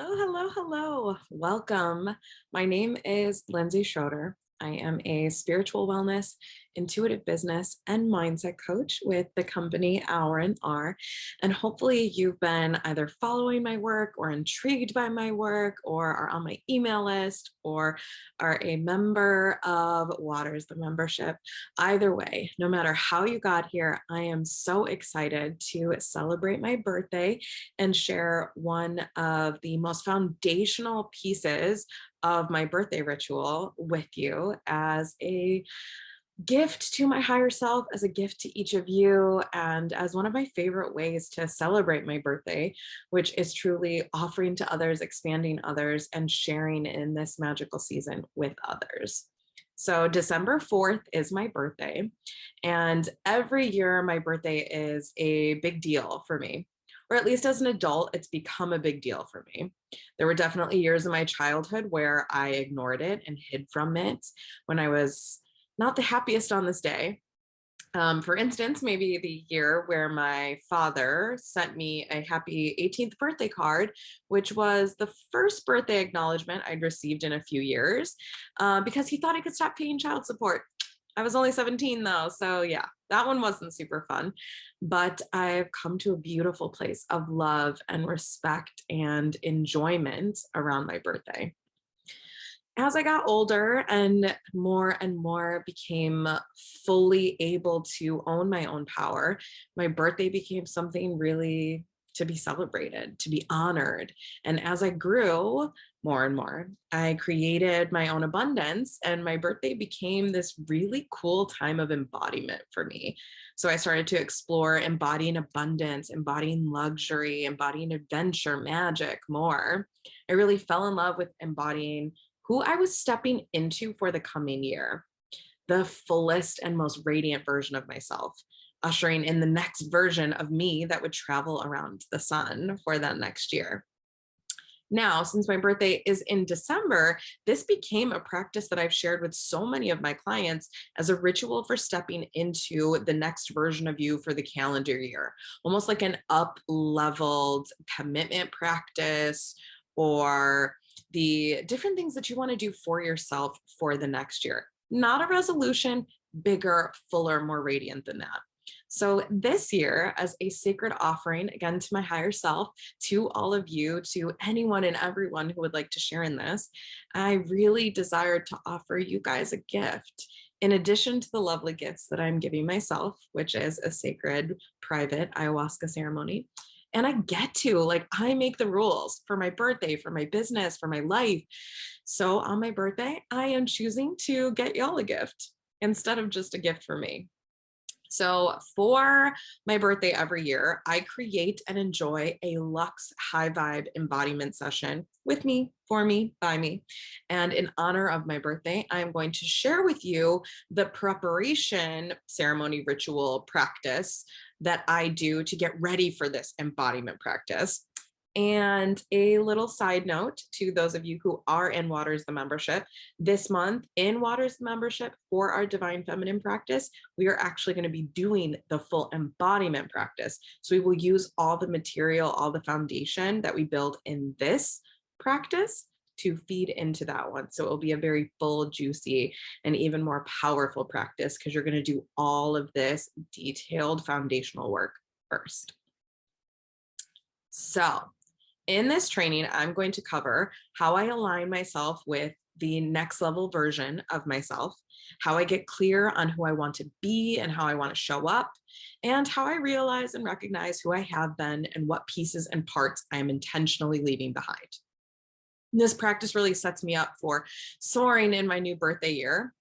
Hello, hello, hello. Welcome. My name is Lindsay Schroeder. I am a spiritual wellness, intuitive business, and mindset coach with the company Hour and R. And hopefully, you've been either following my work or intrigued by my work, or are on my email list, or are a member of Waters, the membership. Either way, no matter how you got here, I am so excited to celebrate my birthday and share one of the most foundational pieces of my birthday ritual with you as a gift to my higher self, as a gift to each of you, and as one of my favorite ways to celebrate my birthday, which is truly offering to others, expanding others, and sharing in this magical season with others. So December 4th is my birthday, and every year my birthday is a big deal for me. Or at least as an adult, it's become a big deal for me. There were definitely years in my childhood where I ignored it and hid from it when I was not the happiest on this day. For instance, maybe the year where my father sent me a happy 18th birthday card, which was the first birthday acknowledgement I'd received in a few years, because he thought I could stop paying child support. I was only 17 though, so yeah, that one wasn't super fun. But I've come to a beautiful place of love and respect and enjoyment around my birthday. As I got older and more became fully able to own my own power, my birthday became something really to be celebrated, to be honored. And as I grew more and more, I created my own abundance, and my birthday became this really cool time of embodiment for me. So I started to explore embodying abundance, embodying luxury, embodying adventure, magic more. I really fell in love with embodying who I was stepping into for the coming year, the fullest and most radiant version of myself, ushering in the next version of me that would travel around the sun for that next year. Now, since my birthday is in December, this became a practice that I've shared with so many of my clients as a ritual for stepping into the next version of you for the calendar year, almost like an up-leveled commitment practice, or the different things that you want to do for yourself for the next year. Not a resolution, bigger, fuller, more radiant than that. So this year, as a sacred offering, again, to my higher self, to all of you, to anyone and everyone who would like to share in this, I really desired to offer you guys a gift. In addition to the lovely gifts that I'm giving myself, which is a sacred, private ayahuasca ceremony, and I get to, like, I make the rules for my birthday, for my business, for my life. So on my birthday, I am choosing to get y'all a gift instead of just a gift for me. So for my birthday every year, I create and enjoy a luxe high vibe embodiment session with me, for me, by me. And in honor of my birthday, I'm going to share with you the preparation ceremony ritual practice that I do to get ready for this embodiment practice. And a little side note to those of you who are in Waters the membership, this month in Waters the membership for our Divine Feminine practice, we are actually going to be doing the full embodiment practice. So we will use all the material, all the foundation that we build in this practice to feed into that one. So it will be a very full, juicy, and even more powerful practice because you're going to do all of this detailed foundational work first. So in this training, I'm going to cover how I align myself with the next level version of myself, how I get clear on who I want to be and how I want to show up, and how I realize and recognize who I have been and what pieces and parts I am intentionally leaving behind. This practice really sets me up for soaring in my new birthday year.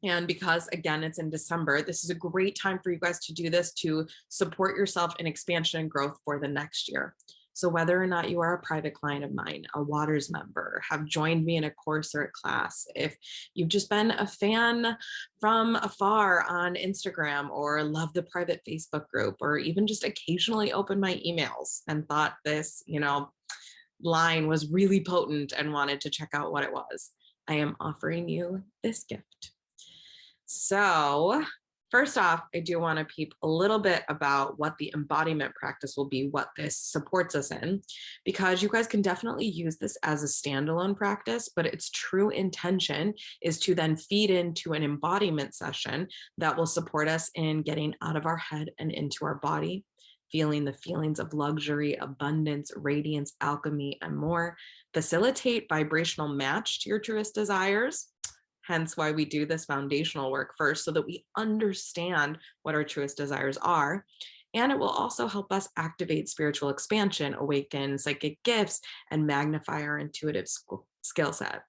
And because, again, it's in December, this is a great time for you guys to do this to support yourself in expansion and growth for the next year. So whether or not you are a private client of mine, a Waters member, have joined me in a course or a class, if you've just been a fan from afar on Instagram or love the private Facebook group, or even just occasionally open my emails and thought this, line was really potent and wanted to check out what it was, I am offering you this gift. So First off, I do want to peep a little bit about what the embodiment practice will be, what this supports us in, because you guys can definitely use this as a standalone practice, but its true intention is to then feed into an embodiment session that will support us in getting out of our head and into our body, feeling the feelings of luxury, abundance, radiance, alchemy, and more, facilitate vibrational match to your truest desires. Hence why we do this foundational work first, so that we understand what our truest desires are. And it will also help us activate spiritual expansion, awaken psychic gifts, and magnify our intuitive skill set.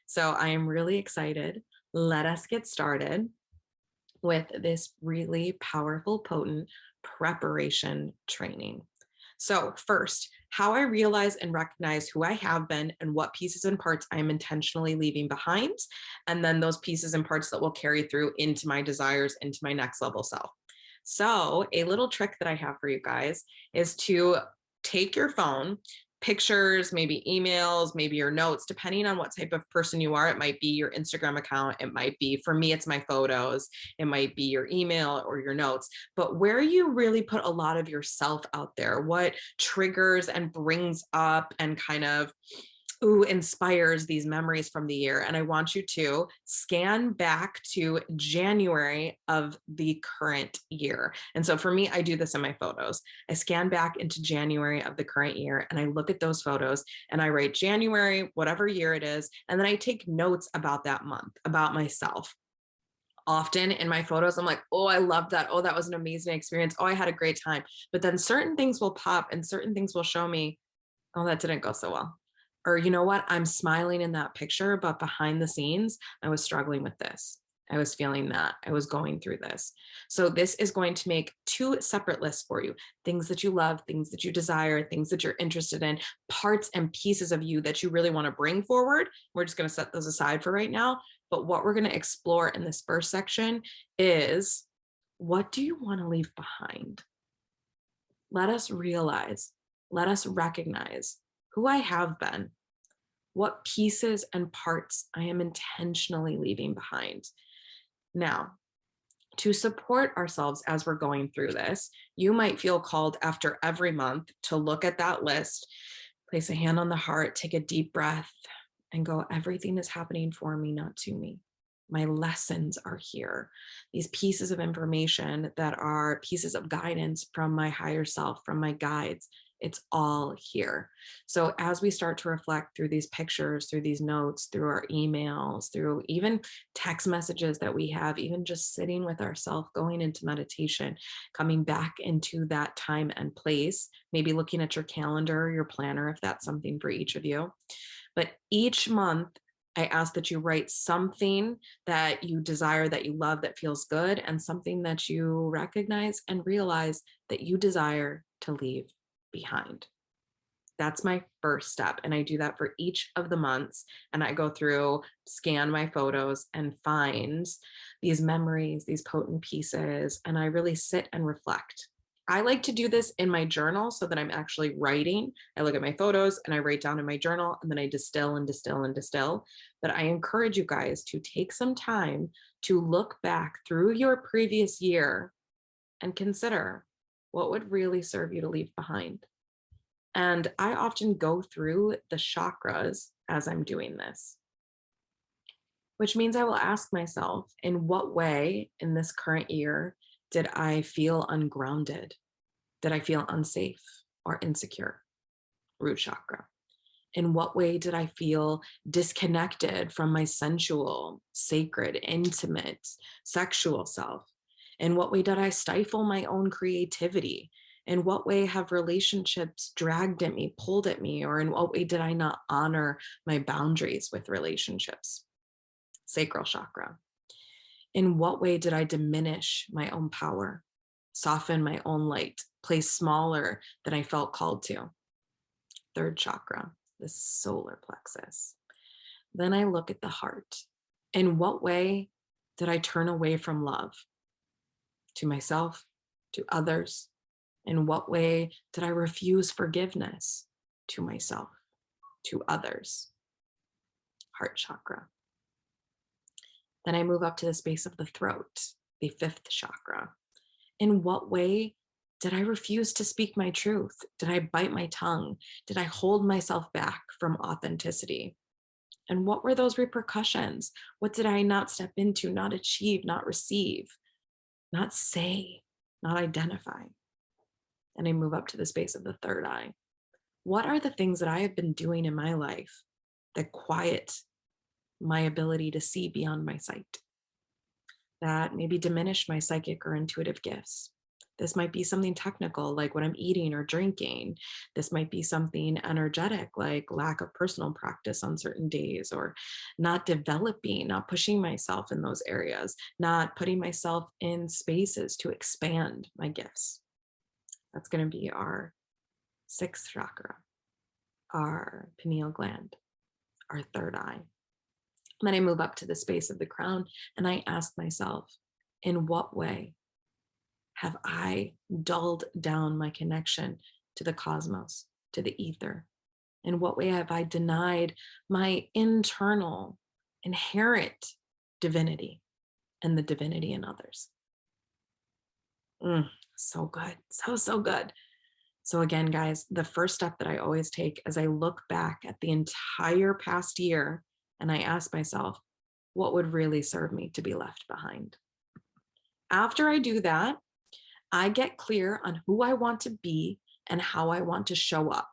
So I am really excited. Let us get started with this really powerful, potent preparation training. So first, how I realize and recognize who I have been and what pieces and parts I am intentionally leaving behind, and then those pieces and parts that will carry through into my desires, into my next level self. So a little trick that I have for you guys is to take your phone, pictures, maybe emails, maybe your notes, depending on what type of person you are. It might be your Instagram account. It might be, for me, it's my photos. It might be your email or your notes, but where you really put a lot of yourself out there, what triggers and brings up and kind of inspires these memories from the year. And I want you to scan back to January of the current year. And so for me, I do this in my photos. I scan back into January of the current year and I look at those photos and I write January, whatever year it is. And then I take notes about that month, about myself. Often in my photos, I'm like, oh, I love that. Oh, that was an amazing experience. Oh, I had a great time. But then certain things will pop and certain things will show me, oh, that didn't go so well. Or, you know what? I'm smiling in that picture, but behind the scenes, I was struggling with this. I was feeling that. I was going through this. So this is going to make two separate lists for you. Things that you love, things that you desire, things that you're interested in, parts and pieces of you that you really want to bring forward. We're just going to set those aside for right now. But what we're going to explore in this first section is, what do you want to leave behind? Let us realize, let us recognize who I have been, what pieces and parts I am intentionally leaving behind. Now, to support ourselves as we're going through this, you might feel called after every month to look at that list, place a hand on the heart, take a deep breath, and go, everything is happening for me, not to me. My lessons are here. These pieces of information that are pieces of guidance from my higher self, from my guides, it's all here. So as we start to reflect through these pictures, through these notes, through our emails, through even text messages that we have, even just sitting with ourselves, going into meditation, coming back into that time and place, maybe looking at your calendar, your planner, if that's something for each of you. But each month, I ask that you write something that you desire, that you love, that feels good, and something that you recognize and realize that you desire to leave behind. That's my first step. And I do that for each of the months. And I go through, scan my photos and find these memories, these potent pieces. And I really sit and reflect. I like to do this in my journal so that I'm actually writing. I look at my photos and I write down in my journal, and then I distill and distill and distill. But I encourage you guys to take some time to look back through your previous year and consider what would really serve you to leave behind. And I often go through the chakras as I'm doing this, which means I will ask myself, in what way in this current year did I feel ungrounded? Did I feel unsafe or insecure? Root chakra. In what way did I feel disconnected from my sensual, sacred, intimate, sexual self? In what way did I stifle my own creativity? In what way have relationships dragged at me, pulled at me, or in what way did I not honor my boundaries with relationships? Sacral chakra. In what way did I diminish my own power, soften my own light, place smaller than I felt called to? Third chakra, the solar plexus. Then I look at the heart. In what way did I turn away from love to myself, to others? In what way did I refuse forgiveness to myself, to others? Heart chakra. Then I move up to the space of the throat. the fifth chakra. In what way did I refuse to speak my truth? Did I bite my tongue? Did I hold myself back from authenticity? And what were those repercussions? What did I not step into, not achieve, not receive, not say, not identify? And I move up to the space of the third eye. What are the things that I have been doing in my life that quiet my ability to see beyond my sight, that maybe diminish my psychic or intuitive gifts? This might be something technical, like what I'm eating or drinking. This might be something energetic, like lack of personal practice on certain days, or not developing, not pushing myself in those areas, not putting myself in spaces to expand my gifts. That's going to be our sixth chakra, our pineal gland, our third eye. And then I move up to the space of the crown and I ask myself, in what way have I dulled down my connection to the cosmos, to the ether? In what way have I denied my internal, inherent divinity and the divinity in others? So good. So good. So again, guys, the first step that I always take is I look back at the entire past year and I ask myself, what would really serve me to be left behind? After I do that, I get clear on who I want to be and how I want to show up.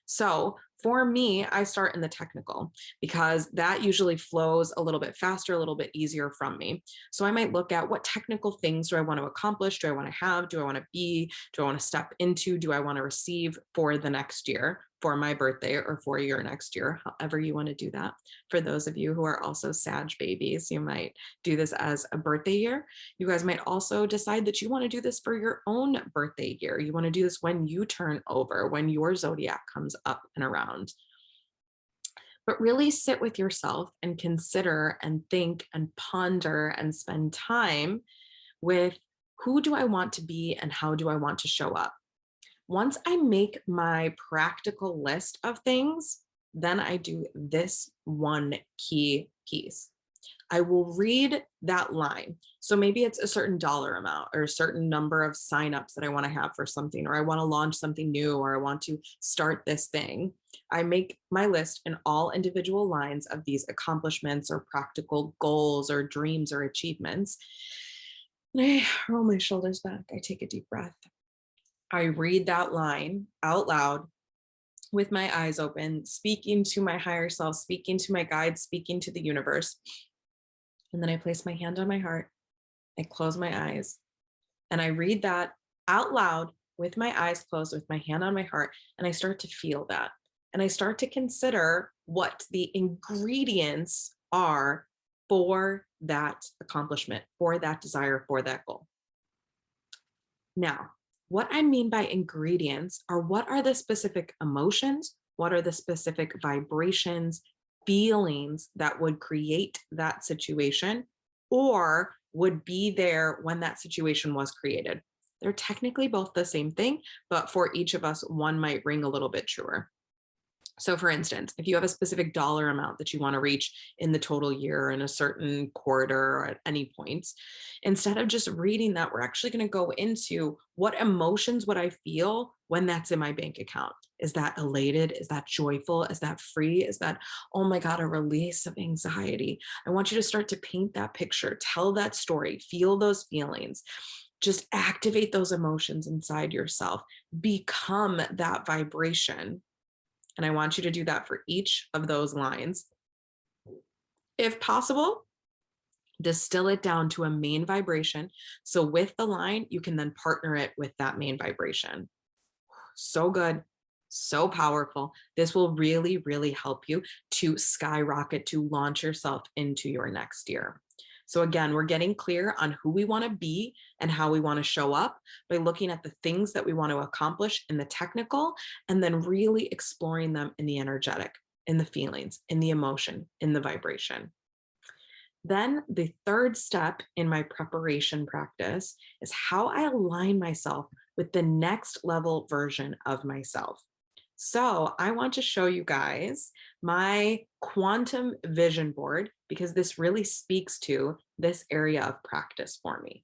So for me, I start in the technical because that usually flows a little bit faster, a little bit easier from me. So I might look at what technical things do I want to accomplish? Do I want to have? Do I want to be? Do I want to step into? Do I want to receive for the next year, for my birthday, or for your next year, however you want to do that. For those of you who are also Sag babies, you might do this as a birthday year. You guys might also decide that you want to do this for your own birthday year. You want to do this when you turn over, when your zodiac comes up and around. But really sit with yourself and consider and think and ponder and spend time with, who do I want to be and how do I want to show up? Once I make my practical list of things, then I do this one key piece. I will read that line. So maybe it's a certain dollar amount or a certain number of signups that I want to have for something, or I want to launch something new, or I want to start this thing. I make my list in all individual lines of these accomplishments or practical goals or dreams or achievements. And I roll my shoulders back. I take a deep breath. I read that line out loud with my eyes open, speaking to my higher self, speaking to my guides, speaking to the universe. And then I place my hand on my heart, I close my eyes, and I read that out loud with my eyes closed, with my hand on my heart, and I start to feel that. And I start to consider what the ingredients are for that accomplishment, for that desire, for that goal. Now, what I mean by ingredients are, what are the specific emotions? What are the specific vibrations, feelings that would create that situation or would be there when that situation was created? They're technically both the same thing, but for each of us, one might ring a little bit truer. So for instance, if you have a specific dollar amount that you want to reach in the total year, in a certain quarter, or at any point, instead of just reading that, we're actually going to go into, what emotions would I feel when that's in my bank account? Is that elated? Is that joyful? Is that free? Is that, oh my God, a release of anxiety? I want you to start to paint that picture, tell that story, feel those feelings. Just activate those emotions inside yourself, become that vibration. And I want you to do that for each of those lines. If possible, distill it down to a main vibration. So with the line, you can then partner it with that main vibration. So good, so powerful. This will really, really help you to skyrocket, to launch yourself into your next year. So again, we're getting clear on who we want to be and how we want to show up by looking at the things that we want to accomplish in the technical, and then really exploring them in the energetic, in the feelings, in the emotion, in the vibration. Then the third step in my preparation practice is how I align myself with the next level version of myself. So I want to show you guys my quantum vision board, because this really speaks to this area of practice for me.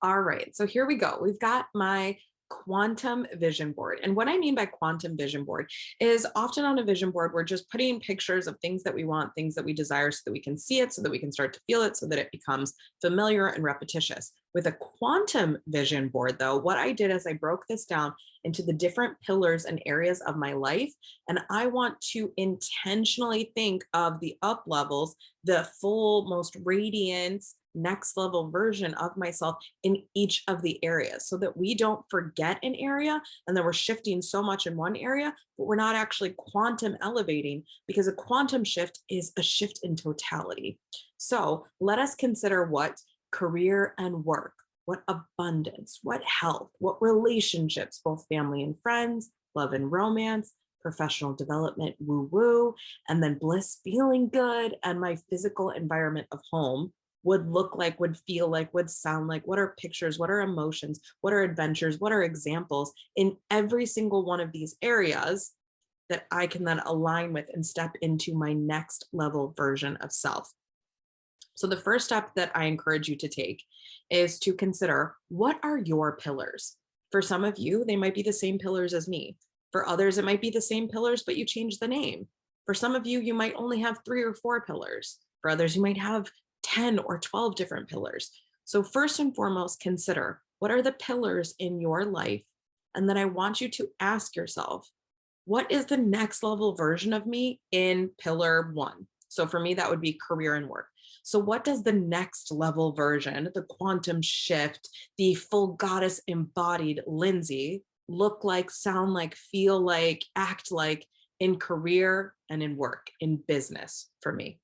All right, so here we go. We've got my quantum vision board. And what I mean by quantum vision board is often on a vision board, we're just putting pictures of things that we want, things that we desire so that we can see it, so that we can start to feel it, so that it becomes familiar and repetitious. With a quantum vision board, though, what I did is I broke this down into the different pillars and areas of my life. And I want to intentionally think of the up levels, the full, most radiant, next level version of myself in each of the areas so that we don't forget an area and then we're shifting so much in one area, but we're not actually quantum elevating because a quantum shift is a shift in totality. So let us consider what career and work, what abundance, what health, what relationships, both family and friends, love and romance, professional development, woo woo, and then bliss, feeling good, and my physical environment of home would look like, would feel like, would sound like, what are pictures, what are emotions, what are adventures, what are examples in every single one of these areas that I can then align with and step into my next level version of self. So the first step that I encourage you to take is to consider, what are your pillars? For some of you, they might be the same pillars as me. For others, it might be the same pillars, but you change the name. For some of you, you might only have 3 or 4 pillars. For others, you might have 10 or 12 different pillars. So first and foremost, consider, what are the pillars in your life? And then I want you to ask yourself, what is the next level version of me in pillar 1? So for me, that would be career and work. So what does the next level version, the quantum shift, the full goddess embodied Lindsay look like, sound like, feel like, act like in career and in work, in business for me?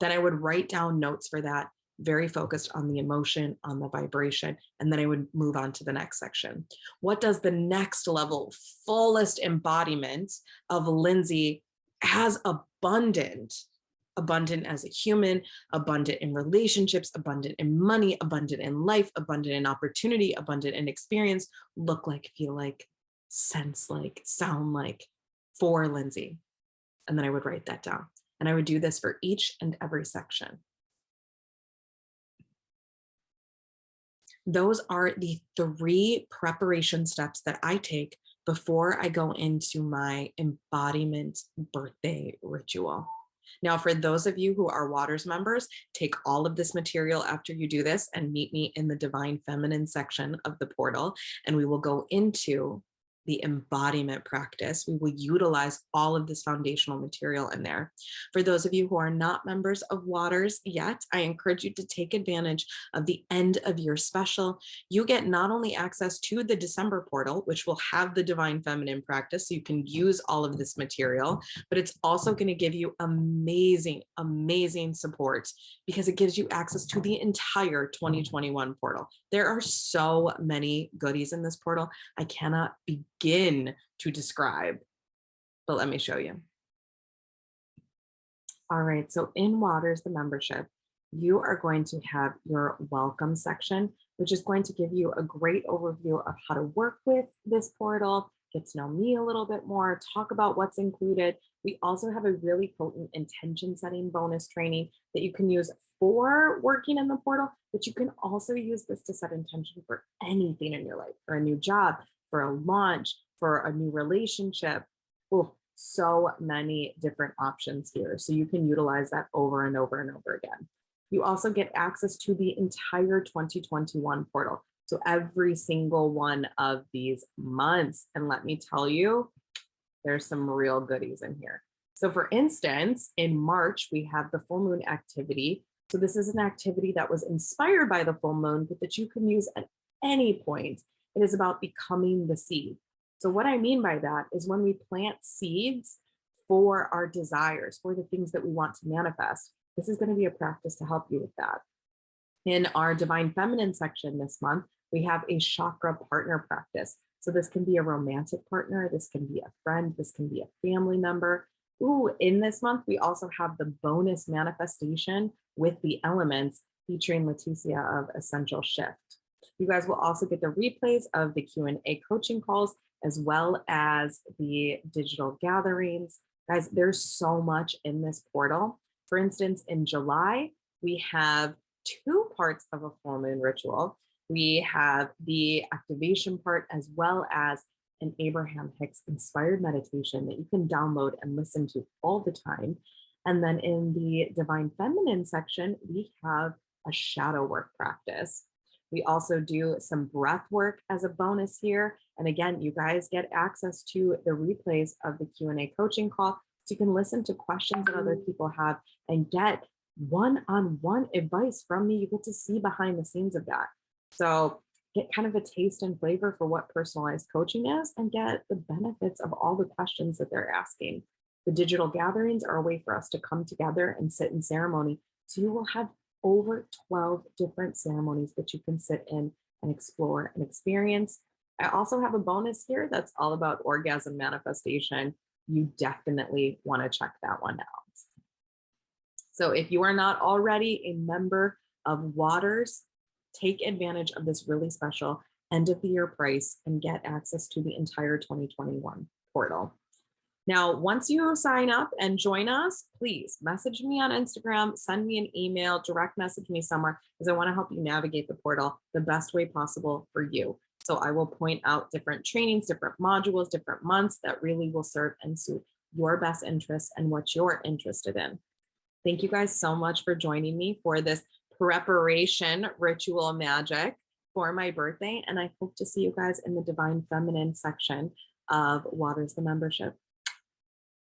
Then I would write down notes for that, very focused on the emotion, on the vibration, and then I would move on to the next section. What does the next level, fullest embodiment of Lindsay as abundant as a human, abundant in relationships, abundant in money, abundant in life, abundant in opportunity, abundant in experience, look like, feel like, sense like, sound like for Lindsay? And then I would write that down. And I would do this for each and every section. Those are the 3 preparation steps that I take before I go into my embodiment birthday ritual. Now, for those of you who are Waters members, take all of this material after you do this and meet me in the Divine Feminine section of the portal, and we will go into the embodiment practice. We will utilize all of this foundational material in there. For those of you who are not members of Waters yet, I encourage you to take advantage of the end of year special. You get not only access to the December portal, which will have the Divine Feminine practice, so you can use all of this material, but it's also going to give you amazing, amazing support because it gives you access to the entire 2021 portal. There are so many goodies in this portal. I cannot begin to describe, but let me show you. All right, so in Waters, the membership, you are going to have your welcome section, which is going to give you a great overview of how to work with this portal, get to know me a little bit more, talk about what's included. We also have a really potent intention setting bonus training that you can use for working in the portal, but you can also use this to set intention for anything in your life, for a new job, for a launch, for a new relationship. Oh, so many different options here. So you can utilize that over and over and over again. You also get access to the entire 2021 portal. So every single one of these months. And let me tell you, there's some real goodies in here. So for instance, in March, we have the full moon activity. So this is an activity that was inspired by the full moon, but that you can use at any point. It is about becoming the seed. So what I mean by that is when we plant seeds for our desires, for the things that we want to manifest, this is going to be a practice to help you with that. In our Divine Feminine section this month, we have a chakra partner practice. So this can be a romantic partner, this can be a friend, this can be a family member. Ooh, in this month, we also have the bonus manifestation with the elements featuring Leticia of Essential Shift. You guys will also get the replays of the Q&A coaching calls, as well as the digital gatherings. Guys, there's so much in this portal. For instance, in July, we have 2 parts of a full moon ritual. We have the activation part as well as an Abraham Hicks inspired meditation that you can download and listen to all the time. And then in the Divine Feminine section, we have a shadow work practice. We also do some breath work as a bonus here. And again, you guys get access to the replays of the Q&A coaching call, so you can listen to questions that other people have and get one-on-one advice from me. You get to see behind the scenes of that. So get kind of a taste and flavor for what personalized coaching is and get the benefits of all the questions that they're asking. The digital gatherings are a way for us to come together and sit in ceremony. So you will have over 12 different ceremonies that you can sit in and explore and experience. I also have a bonus here that's all about orgasm manifestation. You definitely want to check that one out. So if you are not already a member of Waters, take advantage of this really special end of the year price and get access to the entire 2021 portal. Now, once you sign up and join us, please message me on Instagram, send me an email, direct message me somewhere, because I want to help you navigate the portal the best way possible for you. So I will point out different trainings, different modules, different months that really will serve and suit your best interests and what you're interested in. Thank you guys so much for joining me for this preparation ritual magic for my birthday. And I hope to see you guys in the Divine Feminine section of Waters the membership.